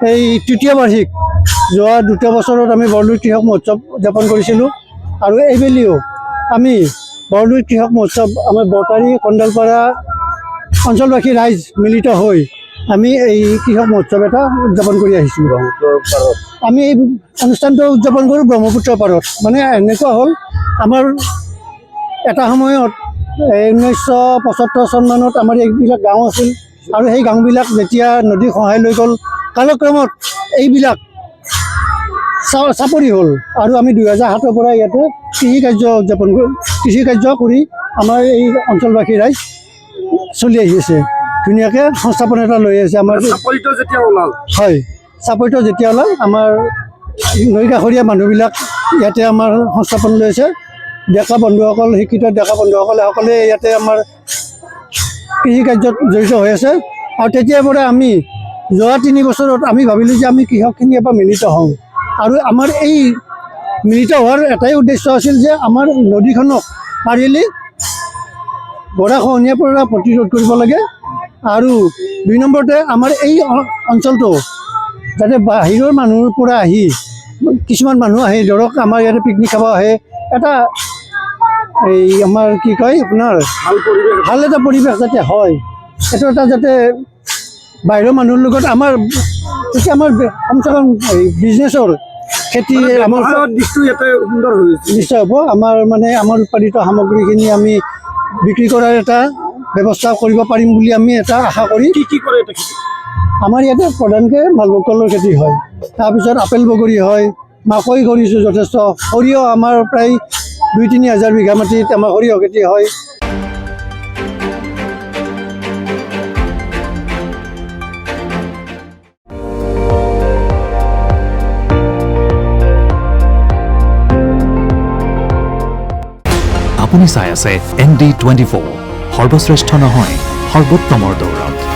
এই তৃতীয় বাৰ্ষিক যোৱা 2 বছৰত আমি বৰলুইত কৃষক মহোৎসৱ উদযাপন কৰিছিলোঁ আৰু এইবেলিও আমি বৰলুইত কৃষক মহোৎসৱ আমাৰ বৰতাৰী কণ্ডলপাৰা অঞ্চলবাসী ৰাইজ মিলিত হৈ আমি এই কৃষক মহোৎসৱ এটা উদযাপন কৰি আহিছোঁ। আমি এই অনুষ্ঠানটো উদযাপন কৰোঁ ব্ৰহ্মপুত্ৰৰ পাৰত। মানে এনেকুৱা হ'ল আমাৰ এটা সময়ত 1975 চনমানত আমাৰ এইবিলাক গাঁও আছিল আৰু সেই গাঁওবিলাক যেতিয়া নদীৰ সহায় লৈ গ'ল কালক্ৰমত এইবিলাক চাপৰি হ'ল আৰু আমি 2007 পৰা ইয়াতে কৃষি কাৰ্য কৰি আমাৰ এই অঞ্চলবাসী ৰাইজ চলি আহি আছে। ধুনীয়াকৈ সংস্থাপন এটা লৈ আছে। আমাৰ চাপৰিটো যেতিয়া ওলাল হয়, চাপৰিটো যেতিয়া ওলাল আমাৰ নৈ কাষৰীয়া মানুহবিলাক ইয়াতে আমাৰ সংস্থাপন লৈ আছে। ডেকা বন্ধুসকল, শিক্ষিত ডেকা বন্ধুসকলে সকলোৱে ইয়াতে আমাৰ কৃষি কাৰ্যত জড়িত হৈ আছে। আৰু তেতিয়াৰ পৰা আমি যোৱা 3 বছৰত আমি ভাবিলোঁ যে আমি কৃষকখিনি এবাৰ মিলিত হওঁ আৰু আমাৰ এই মিলিত হোৱাৰ এটাই উদ্দেশ্য আছিল যে আমাৰ নদীখনক পাৰিলে গৰাখহনীয়াৰ পৰা প্ৰতিৰোধ কৰিব লাগে আৰু 2 নম্বৰতে আমাৰ এই অঞ্চলটো যাতে বাহিৰৰ মানুহৰ পৰা আহি কিছুমান মানুহ আহে, ধৰক আমাৰ ইয়াতে পিকনিক খাব আহে, এটা এই আমাৰ কি কয় আপোনাৰ ভাল এটা পৰিৱেশ যাতে হয়, এইটো এটা যাতে বাহিৰৰ মানুহৰ লগত আমাৰ তেতিয়া আমাৰ কমচে কম বিজনেছৰ খেতি আমাৰ দিশটো ইয়াতে সুন্দৰ হৈ গৈছে। নিশ্চয় হ'ব। আমাৰ মানে আমাৰ উৎপাদিত সামগ্ৰীখিনি আমি বিক্ৰী কৰাৰ এটা ব্যৱস্থা কৰিব পাৰিম বুলি আমি এটা আশা কৰি। কি কৰে এটা খেতি? আমাৰ ইয়াতে প্ৰধানকৈ মালভোগ কলৰ খেতি হয়, তাৰপিছত আপেল বগৰী হয়, মাকৈ কৰিছোঁ যথেষ্ট, সৰিয়হ আমাৰ প্ৰায় 2-3 হাজাৰ বিঘা মাটিত আমাৰ সৰিয়হ খেতি হয়। আপুনি চাই আছে ND24, সৰ্বশ্ৰেষ্ঠ নহয় সৰ্বোত্তমৰ দৌৰত।